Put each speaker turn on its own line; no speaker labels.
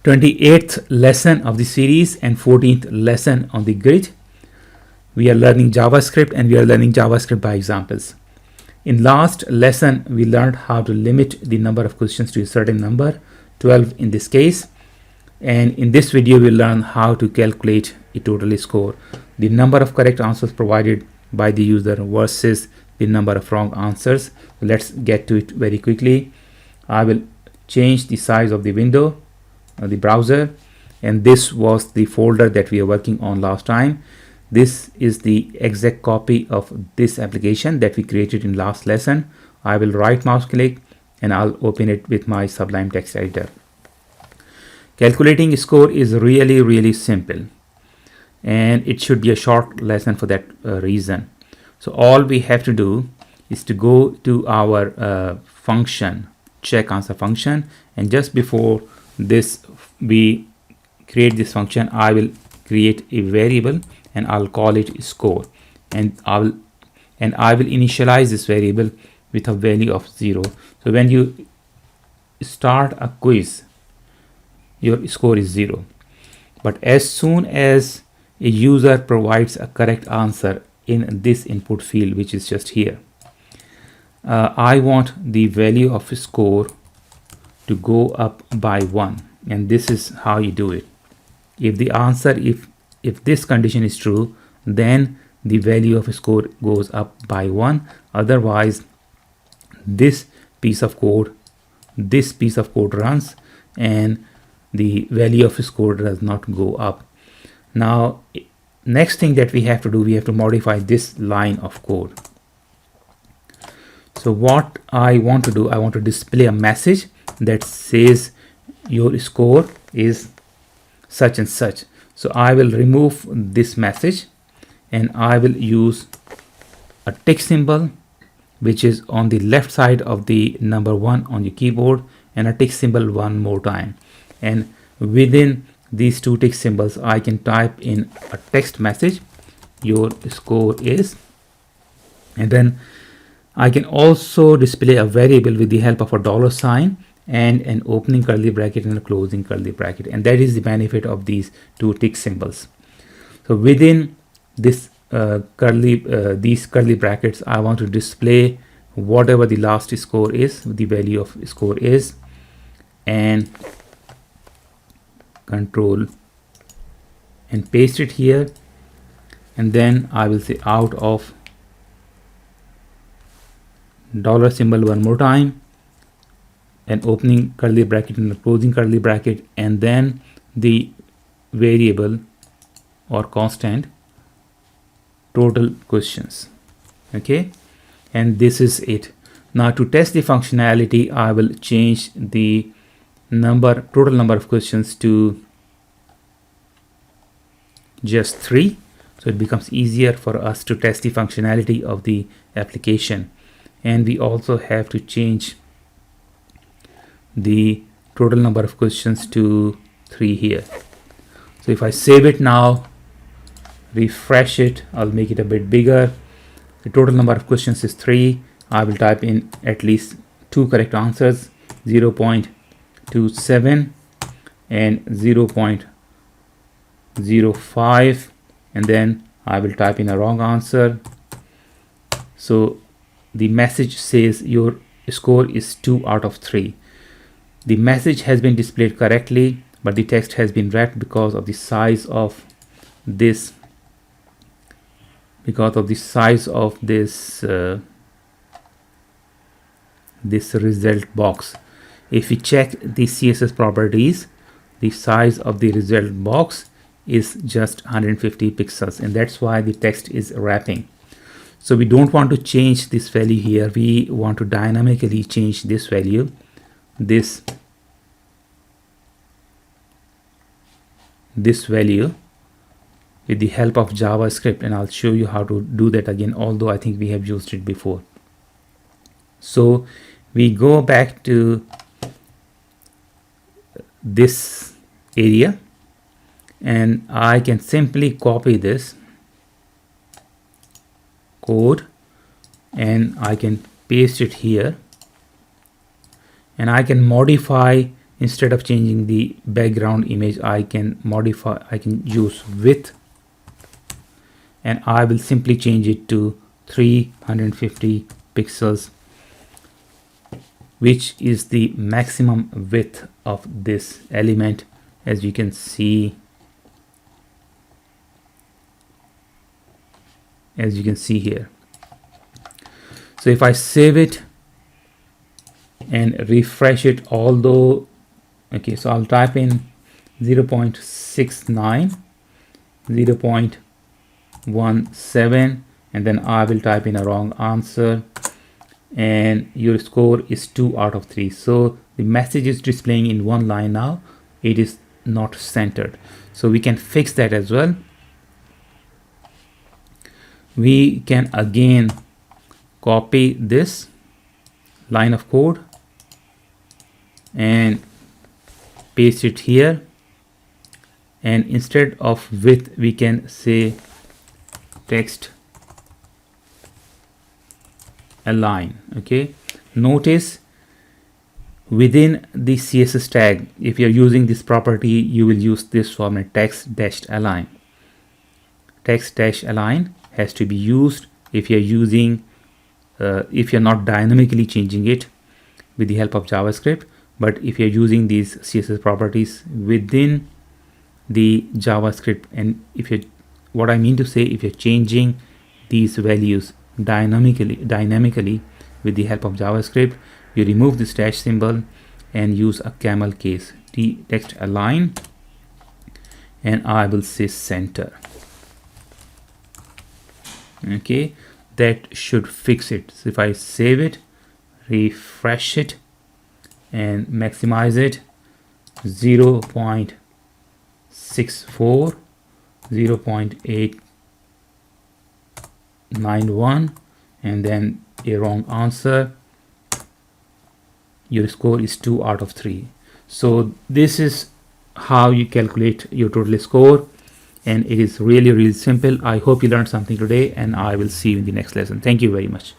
28th lesson of the series and 14th lesson on the grid. We are learning JavaScript and we are learning JavaScript by examples. In last lesson, we learned how to limit the number of questions to a certain number, 12 in this case. And in this video, we'll learn how to calculate a total score, the number of correct answers provided by the user versus the number of wrong answers. So let's get to it very quickly. I will change the size of the window, the browser, and this was the folder that we were working on last time. This is the exact copy of this application that we created in last lesson. I will right mouse click and I'll open it with my Sublime text editor. Calculating score is really simple, and it should be a short lesson for that reason. So all we have to do is to go to our function, check answer function, and just before this we create this function, I will create a variable and I'll call it score, and I will initialize this variable with a value of 0. So when you start a quiz, your score is 0, but as soon as a user provides a correct answer in this input field, which is just here, I want the value of score to go up by 1, and this is how you do it. If the answer, if this condition is true, then the value of score goes up by 1. Otherwise, this piece of code runs and the value of score does not go up. Now, next thing that we have to do, we have to modify this line of code. So what I want to do, I want to display a message that says your score is such and such. So I will remove this message and I will use a tick symbol, which is on the left side of the number 1 on your keyboard, and a tick symbol one more time. And within these two tick symbols, I can type in a text message, your score is, and then I can also display a variable with the help of a $sign and an opening curly bracket and a closing curly bracket, and that is the benefit of these two tick symbols. So within this these curly brackets, I want to display whatever the last score is, the value of score is, and control and paste it here, and then I will say out of $symbol one more time, an opening curly bracket and a closing curly bracket, and then the variable or constant total questions. Okay, and this is it. Now to test the functionality, I will change the total number of questions to just 3, so it becomes easier for us to test the functionality of the application. And we also have to change the total number of questions to 3 here. So if I save it now, refresh it, I'll make it a bit bigger. The total number of questions is 3. I will type in at least 2 correct answers, 0.27 and 0.05, and then I will type in a wrong answer. So the message says your score is 2 out of 3. The message has been displayed correctly, but the text has been wrapped because of the size of this this result box. If we check the CSS properties, the size of the result box is just 150 pixels, and that's why the text is wrapping. So we don't want to change this value here. We want to dynamically change this value, this value, with the help of JavaScript, and I'll show you how to do that again, although I think we have used it before. So we go back to this area, and I can simply copy this code and I can paste it here, and I can modify instead of changing the background image, I can use width, and I will simply change it to 350 pixels, which is the maximum width of this element, as you can see. Here. So if I save it and refresh it, although, okay, so I'll type in 0.69, 0.17, and then I will type in a wrong answer, and your score is 2 out of 3. So the message is displaying in one line now. It is not centered. So we can fix that as well. We can again copy this line of code and paste it here, and instead of width we can say text align. Okay, notice within the CSS tag, if you're using this property, you will use this format text-align. Text-align has to be used if you're using if you're not dynamically changing it with the help of JavaScript, but if you're using these CSS properties within the JavaScript, and what I mean to say, if you're changing these values dynamically with the help of JavaScript, you remove this dash symbol and use a camel case, text align, and I will say center. Okay, that should fix it. So if I save it, refresh it, and maximize it, 0.64, 0.891, and then a wrong answer, your score is 2 out of 3. So this is how you calculate your total score, and it is really simple. I hope you learned something today, and I will see you in the next lesson. Thank you very much.